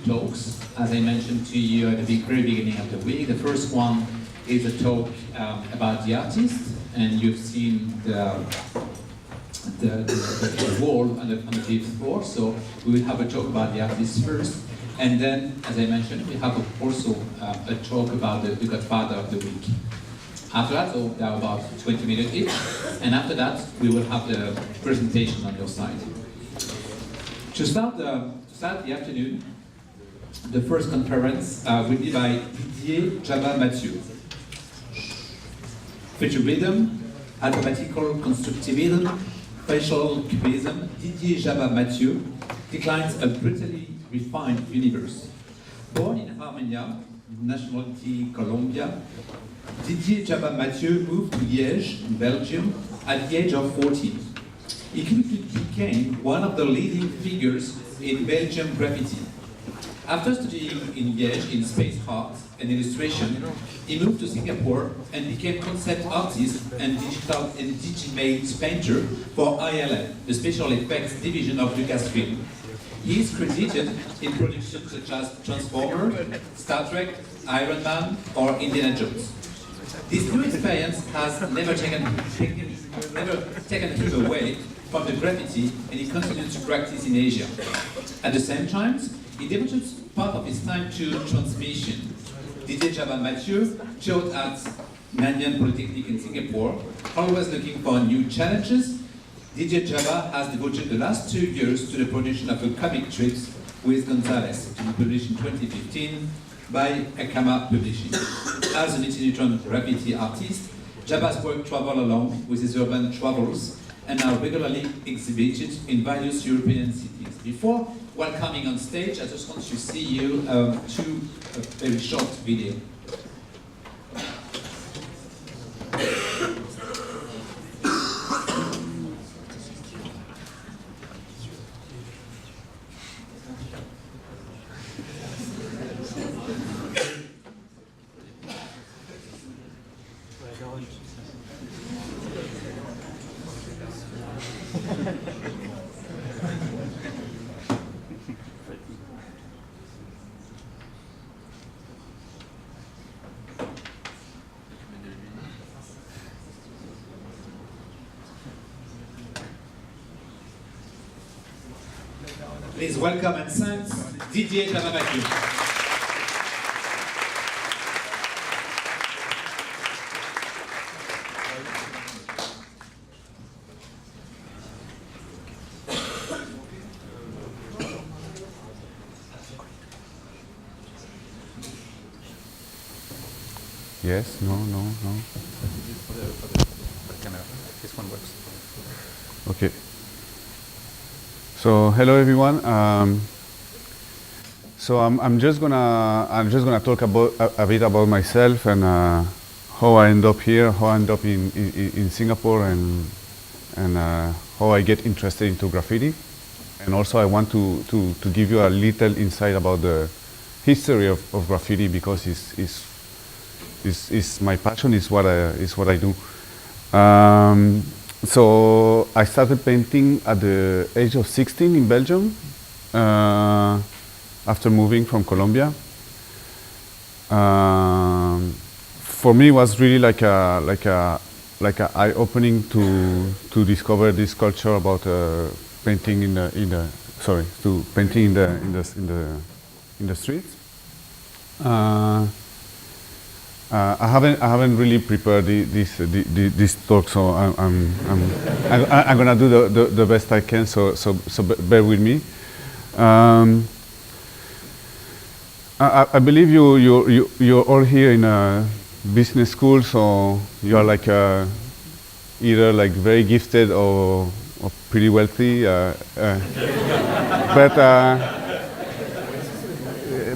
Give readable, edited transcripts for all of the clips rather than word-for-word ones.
talks, as I mentioned to you at the very beginning of the week. The first one is a talk about the artist, and you've seen the wall on the fifth floor. So we will have a talk about the artist first, and then, as I mentioned, we have also a talk about the Godfather of the week. After that, so there are about 20 minutes each, and after that, we will have the presentation on your side. To start the afternoon, the first conference will be by Didier, Jaba, Mathieu. Futurism, Mathematical Constructivism, Facial Cubism, Didier, Jaba, Mathieu declines a brutally refined universe. Born in Armenia, nationality Colombia, Didier Jaba Mathieu moved to Liège, in Belgium, at the age of 14. He quickly became one of the leading figures in Belgian graffiti. After studying in Liège in space art and illustration, he moved to Singapore and became concept artist and digital and digimate painter for ILM, the special effects division of Lucasfilm. He is credited in productions such as Transformers, Star Trek, Iron Man, or Indiana Jones. This new experience has never taken him away from the graffiti, and he continued to practice in Asia. At the same time, he devoted part of his time to transmission. Didier Jaba Mathieu taught at Nanyang Polytechnic in Singapore, always looking for new challenges. Didier Jaba has devoted the last 2 years to the production of a comic strips with Gonzalez, to be published in 2015 by Akama Publishing. As an itinerant graffiti artist, Jaba's work travel along with his urban travels and are regularly exhibited in various European cities. Before welcoming on stage, I just want to see you two very short video. Please welcome and thank Didier Jaba Mathieu. Yes, no. For the camera. This one works. Okay. So hello everyone. So I'm just gonna talk about a bit about myself and how I end up here, how I end up in Singapore, and how I get interested into graffiti. And also I want to give you a little insight about the history of graffiti, because it's my passion, is what I do. So I started painting at the age of 16 in Belgium, after moving from Colombia. For me, it was really like a eye-opening to discover this culture about painting in the streets. I haven't really prepared this talk, so I'm gonna do the best I can. So bear with me. I believe you're all here in a business school, so you are like either like very gifted or pretty wealthy,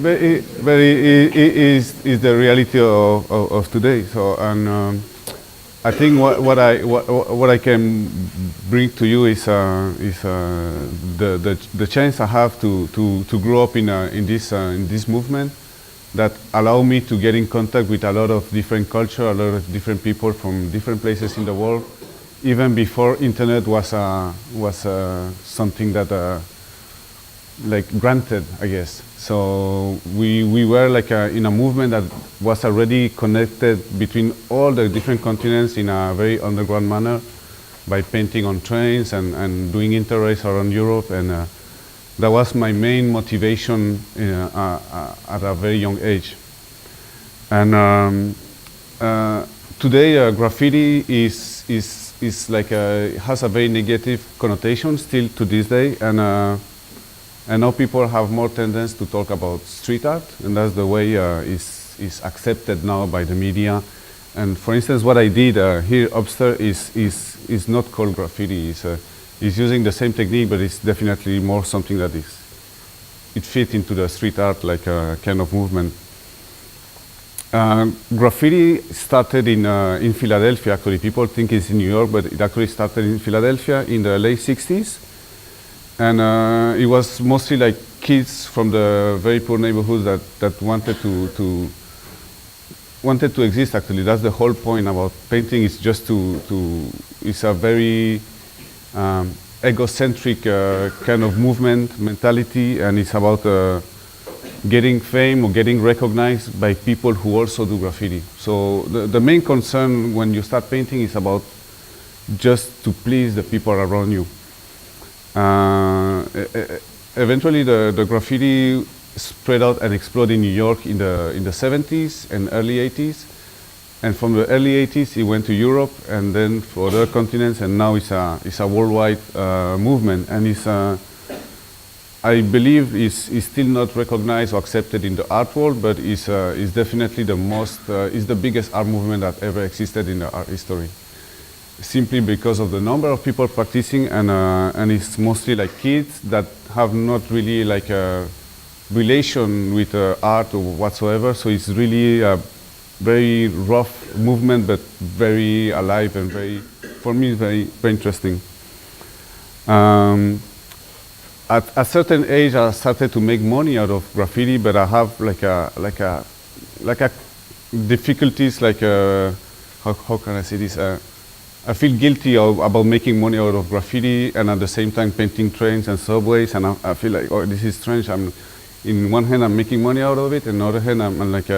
but it is the reality of today. So, and I think what I can bring to you is the chance I have to grow up in this movement that allow me to get in contact with a lot of different culture, a lot of different people from different places in the world, even before internet was something that like granted, I guess. So we were like in a movement that was already connected between all the different continents in a very underground manner by painting on trains and doing interrails around Europe. And that was my main motivation at a very young age. And today graffiti is like has a very negative connotation still to this day, and now people have more tendency to talk about street art, and that's the way is accepted now by the media. And for instance, what I did here upstairs is not called graffiti. It's using the same technique, but it's definitely more something that it fits into the street art like a kind of movement. Graffiti started in Philadelphia, actually. People think it's in New York, but it actually started in Philadelphia in the late 60s. And it was mostly like kids from the very poor neighborhoods that wanted to exist, actually. That's the whole point about painting, is just it's a very egocentric kind of movement, mentality, and it's about getting fame or getting recognized by people who also do graffiti. So the main concern when you start painting is about just to please the people around you. Eventually the graffiti spread out and exploded in New York in the 70s and early 80s. And from the early 80s it went to Europe and then for other continents, and now it's a worldwide movement, and I believe is still not recognized or accepted in the art world, but is definitely is the biggest art movement that ever existed in the art history. Simply because of the number of people practicing, and it's mostly like kids that have not really like a relation with art or whatsoever. So it's really a very rough movement, but very alive and for me, very interesting. At a certain age, I started to make money out of graffiti, but I have like a difficulties, like how can I say this? I feel guilty about making money out of graffiti and at the same time painting trains and subways, and I feel like, oh, this is strange. In one hand I'm making money out of it, and on the other hand I'm like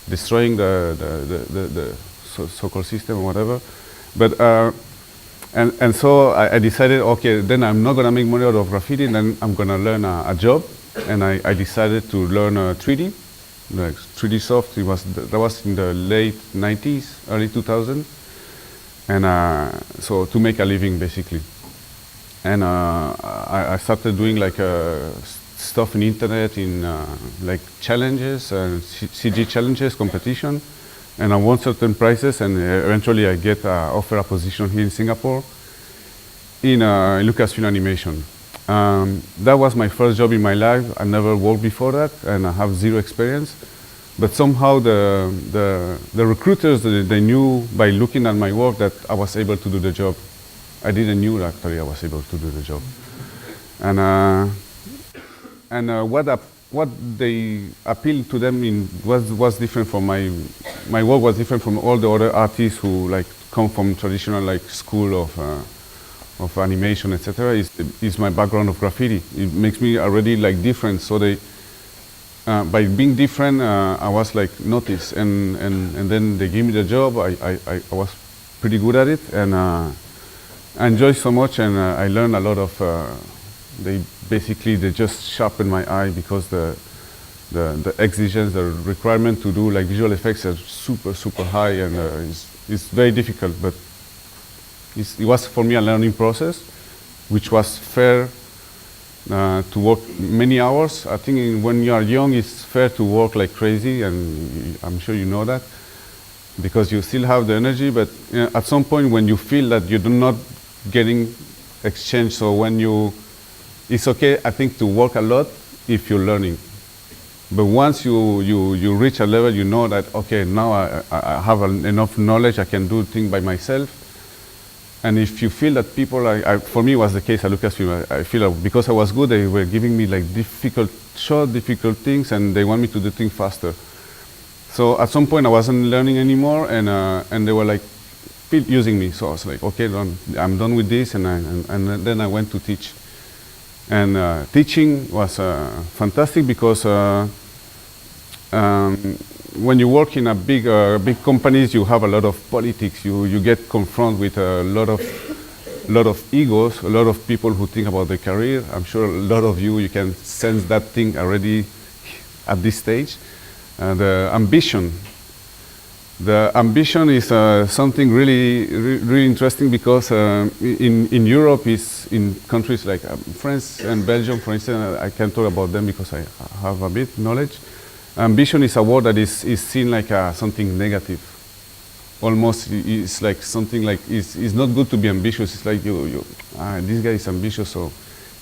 destroying the so-called system or whatever. But and so I decided, okay, then I'm not gonna make money out of graffiti, then I'm gonna learn a job, and I decided to learn 3D, like 3D soft. That was in the late 90s, early 2000s. And so to make a living, basically. And I started doing like stuff in internet, in like challenges, CG challenges, competition, and I won certain prizes, and eventually I get offer a position here in Singapore in Lucasfilm Animation. That was my first job in my life. I never worked before that, and I have zero experience. But somehow the recruiters, they knew by looking at my work that I was able to do the job. I didn't know actually I was able to do the job. And what they appealed to them was different from my work was different from all the other artists who like come from traditional like school of animation, etc. Is my background of graffiti. It makes me already like different. So they. By being different, I was like noticed, and then they gave me the job. I was pretty good at it, and I enjoyed so much, and I learned a lot of. They just sharpened my eye because the exigence, the requirement to do like visual effects are super high, and it's very difficult. But it was for me a learning process, which was fair. To work many hours. I think when you are young, it's fair to work like crazy, and I'm sure you know that, because you still have the energy, but at some point when you feel that you're not getting exchange, so it's okay, I think, to work a lot if you're learning. But once you reach a level, you know that, okay, now I have enough knowledge, I can do things by myself. And if you feel that people for me it was the case at Lucasfilm, I feel like because I was good, they were giving me like difficult things, and they want me to do things faster. So at some point I wasn't learning anymore, and they were like using me. So I was like, okay, I'm done with this, and then I went to teach. And teaching was fantastic because when you work in a big companies, you have a lot of politics. You get confronted with a lot of egos, a lot of people who think about their career. I'm sure a lot of you can sense that thing already at this stage. The ambition. The ambition is something really interesting because in Europe, in countries like France and Belgium, for instance, I can talk about them because I have a bit knowledge. Ambition is a word that is seen like something negative. Almost, it's like something like it's not good to be ambitious. It's like this guy is ambitious, so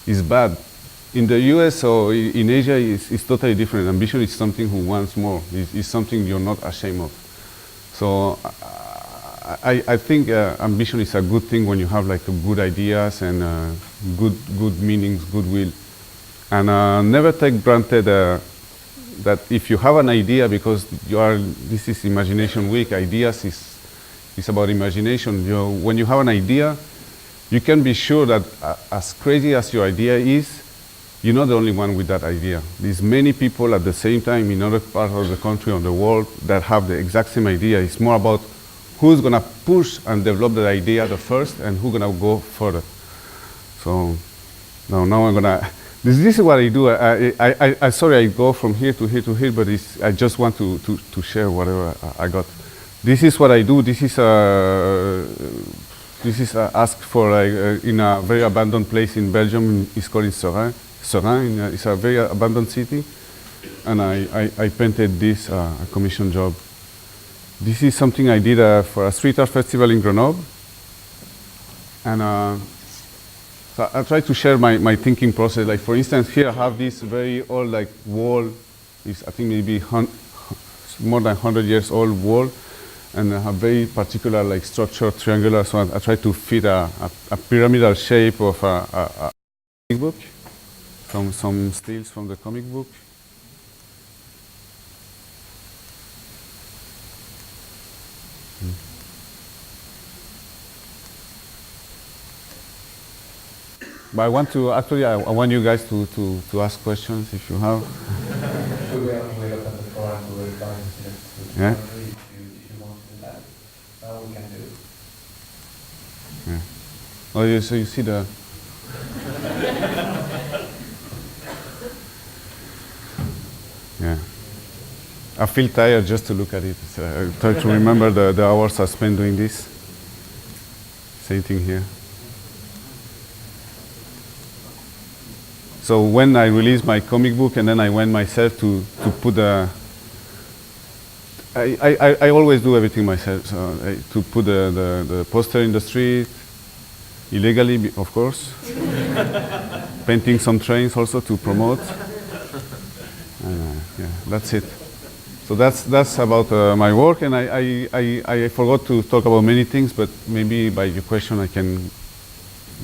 it's bad. In the US or in Asia, it's totally different. Ambition is something who wants more. It's something you're not ashamed of. So I think ambition is a good thing when you have like good ideas and good meanings, goodwill, and never take granted that if you have an idea, because this is Imagination Week. Ideas is about imagination. When you have an idea, you can be sure that as crazy as your idea is, you're not the only one with that idea. There's many people at the same time in other parts of the country or the world that have the exact same idea. It's more about who's going to push and develop the idea the first and who's going to go further. So now I'm going to... This is what I do. I sorry, I go from here to here to here, but I just want to share whatever I got. This is what I do. This is asked for in a very abandoned place in Belgium. It's called Serein. It's a very abandoned city, and I painted this a commission job. This is something I did for a street art festival in Grenoble, and so I try to share my thinking process. Like for instance, here I have this very old wall. It's I think maybe more than 100 years old wall, and a very particular structure, triangular. So I try to fit a pyramidal shape of a comic book. Some stills from the comic book. But I want to I want you guys to ask questions if you have. Should we wait up at the floor and do it by Yeah. if you want to do that? We can do it. Yeah. Oh, so you see the. Yeah. I feel tired just to look at it. So I try to remember the hours I spent doing this. Same thing here. So when I released my comic book and then I went myself to put I always do everything myself. So to put the poster in the street, illegally of course. Painting some trains also to promote. Yeah, that's it. So that's about my work, and I forgot to talk about many things, but maybe by your question I can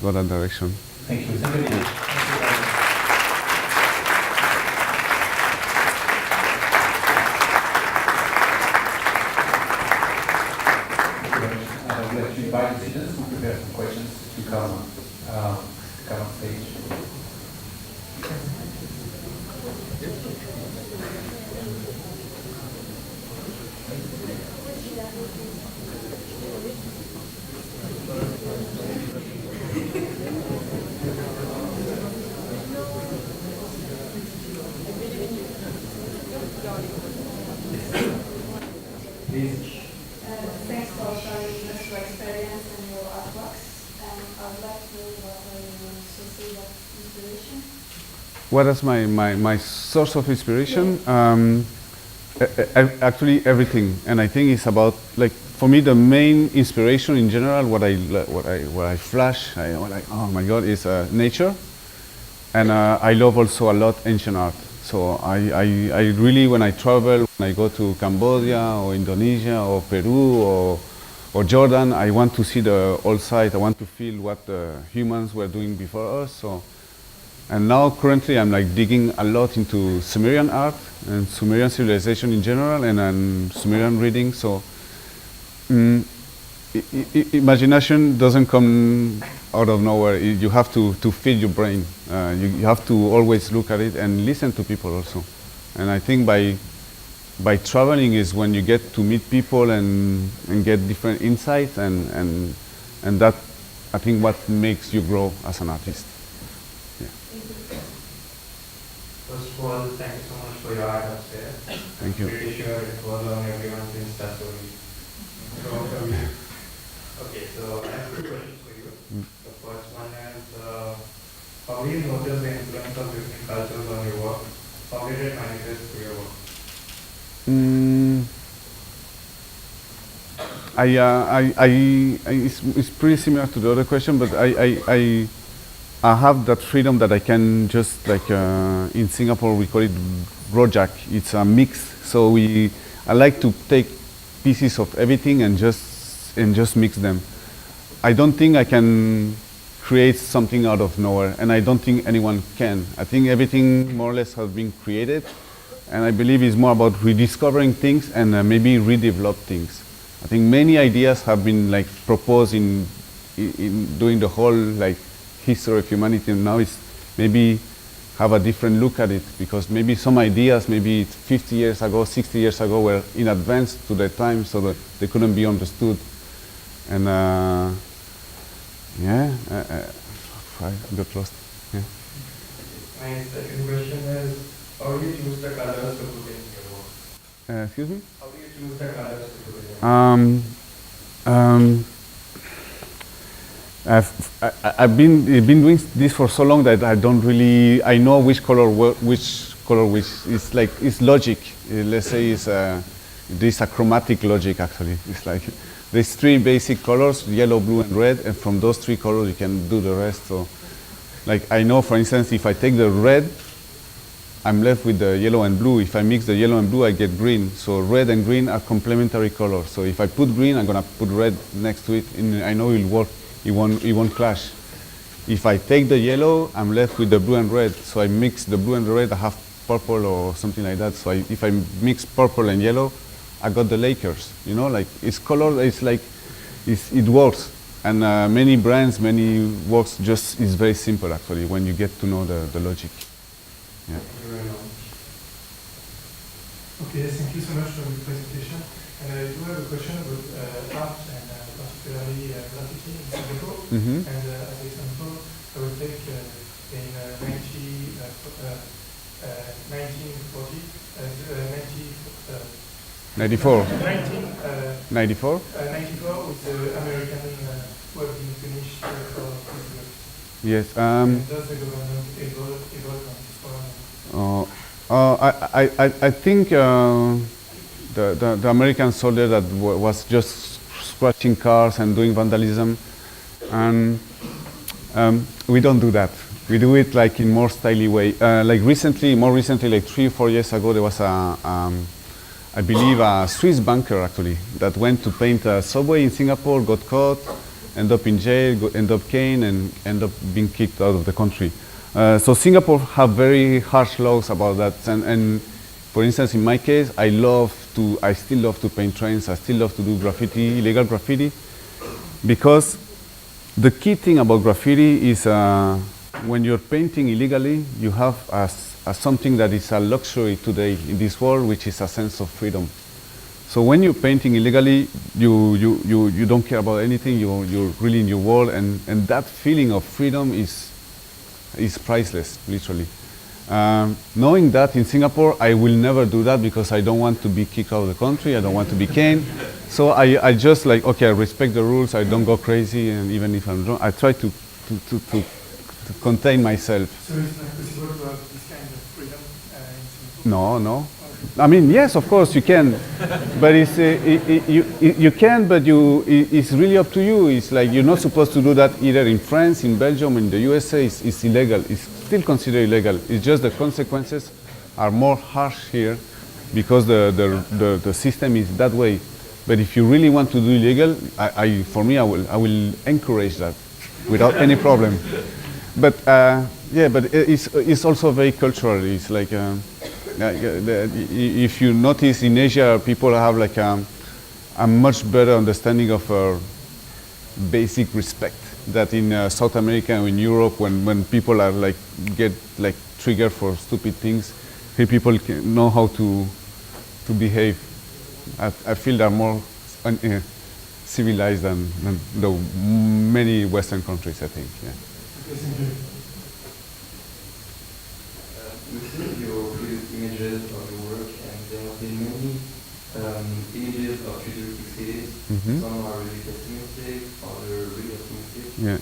go that direction. Thank you. I'd like to invite the students to prepare some questions to come on stage. Thanks for sharing us your experience and your artworks. I would like to know what are your sources of inspiration? What is my source of inspiration? Actually everything, and I think it's about for me the main inspiration in general. What I flash, oh my God, is nature, and I love also a lot ancient art. So I really, when I travel, when I go to Cambodia or Indonesia or Peru or Jordan, I want to see the old site. I want to feel what the humans were doing before us. So, and now currently I'm digging a lot into Sumerian art and Sumerian civilization in general, and Sumerian reading. So imagination doesn't come out of nowhere. You have to feed your brain. You have to always look at it and listen to people also. And I think by traveling is when you get to meet people and get different insights, and that, I think, what makes you grow as an artist. Yeah. First of all, thank you so much for your art upstairs. Thank you. I'm pretty sure it was on everyone's Insta story. Okay, so I have two questions for you. The first one is, how do you notice the influence of different cultures on your work? How did it manifest through your work? It's pretty similar to the other question, but I have that freedom that I can just, like, in Singapore we call it rojak. It's a mix. So I like to take pieces of everything and just mix them. I don't think I can create something out of nowhere, and I don't think anyone can. I think everything more or less has been created, and I believe it's more about rediscovering things and maybe redevelop things. I think many ideas have been, like, proposed in doing the whole, like, history of humanity, and now it's maybe have a different look at it, because maybe some ideas, maybe 50 years ago, 60 years ago, were in advance to their time, so that they couldn't be understood. And yeah, I got lost. Yeah. My second question is, how do you choose the colors to put in your work? Excuse me? How do you choose the colors to put in your work? I've been doing this for so long that I don't really, I know which color is like, it's logic. Let's say there's a chromatic logic, actually. It's like there's three basic colors: yellow, blue, and red, and from those three colors you can do the rest. So, like, I know, for instance, if I take the red, I'm left with the yellow and blue. If I mix the yellow and blue, I get green. So red and green are complementary colors. So if I put green, I'm gonna put red next to it, and I know it'll work. It won't clash. If I take the yellow, I'm left with the blue and red. So I mix the blue and the red, I have purple or something like that. So if I mix purple and yellow, I got the Lakers. You know, like, it's color, it's like, it works. And many brands, many works, just is very simple, actually, when you get to know the logic. Yeah. Thank you very much. Okay, thank you so much for the presentation. And I do have a question about art and particularly graffiti in Singapore. Mm-hmm. And as an example, I would take in 94. 94 with the American who have been finished for this work. Yes. Does the government evolve on this one? I think the American soldier that was just scratching cars and doing vandalism, and we don't do that. We do it, like, in more stylish way. Like more recently, like 3 or 4 years ago, there was I believe a Swiss banker, actually, that went to paint a subway in Singapore, got caught, ended up in jail, ended up caned, and ended up being kicked out of the country. So Singapore have very harsh laws about that. And for instance, in my case, I still love to paint trains. I still love to do graffiti, illegal graffiti, because the key thing about graffiti is when you're painting illegally, you have something that is a luxury today in this world, which is a sense of freedom. So when you're painting illegally, you don't care about anything. You're really in your world, and that feeling of freedom is priceless, literally. Knowing that in Singapore, I will never do that, because I don't want to be kicked out of the country. I don't want to be caned. So I just, like, okay, I respect the rules. I don't go crazy, and even if I'm drunk, I try to contain myself. So it's not possible to have this kind of freedom in Singapore? No. I mean, yes, of course you can, but you can, but it's really up to you. It's like you're not supposed to do that either in France, in Belgium, in the USA. It's illegal. It's still considered illegal. It's just the consequences are more harsh here because the system is that way. But if you really want to do illegal, for me, I will encourage that without any problem. But yeah, but it's also very cultural. It's like. If you notice in Asia, people have like a much better understanding of basic respect that in South America or in Europe, when people are like get like triggered for stupid things, here people know how to behave. I feel they're more civilized than the many Western countries, I think. Yeah. We've seen your previous images of your work, and there have been many images of futuristic cities. Mm-hmm. Some are really pessimistic, others really optimistic. Yeah.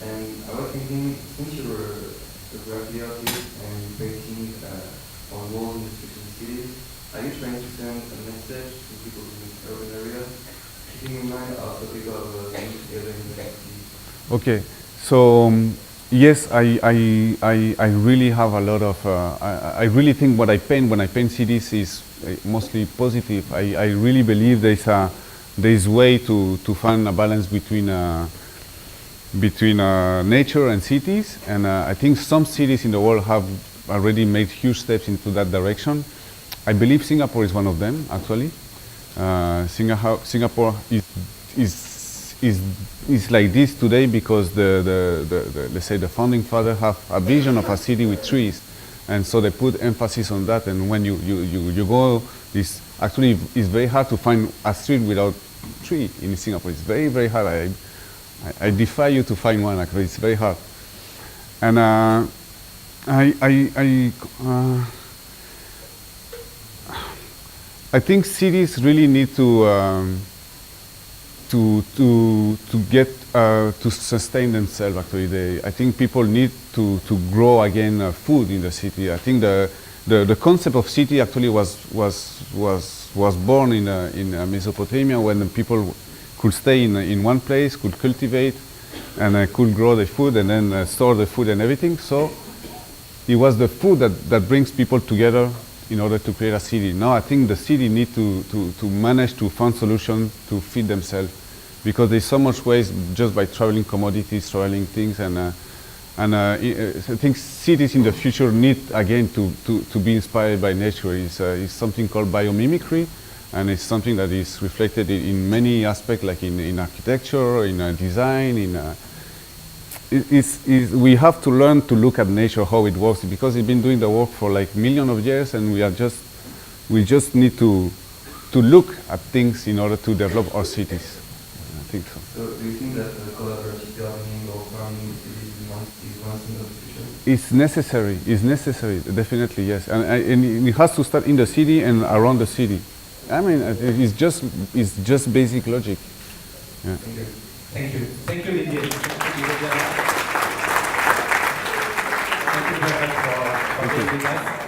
And I was thinking, since you're a graffiti artist and painting on walls in the futuristic cities, are you trying to send a message to people in urban areas, keeping in mind our topic of living together in the city? Okay, so yes, I really have a lot of. I really think what I paint when I paint cities is mostly positive. I really believe there's way to find a balance between nature and cities, and I think some cities in the world have already made huge steps into that direction. I believe Singapore is one of them, actually. Singapore is like this today because let's say the founding fathers have a vision of a city with trees, and so they put emphasis on that. And when you go, it's very hard to find a street without tree in Singapore. It's very, very hard. I defy you to find one. Actually, it's very hard. And I think cities really need to get to sustain themselves. Actually, I think people need to grow again food in the city. I think the concept of city actually was born in Mesopotamia, when the people could stay in one place, could cultivate, and could grow the food and then store the food and everything. So it was the food that brings people together in order to create a city. Now I think the city need to manage to find solutions to feed themselves, because there's so much waste just by traveling commodities, traveling things, and I think cities in the future need again to be inspired by nature. It's something called biomimicry, and it's something that is reflected in many aspects, like in architecture, in design, we have to learn to look at nature, how it works, because it's been doing the work for like millions of years, and we just need to look at things in order to develop our cities. I think so. So do you think that collaborative gardening or farming is one thing of the future? It's necessary. It's necessary. Definitely, yes. And it has to start in the city and around the city. I mean, it's just basic logic. Yeah. Thank you. Thank you. Thank you, Didier. Thank you very much for being with us.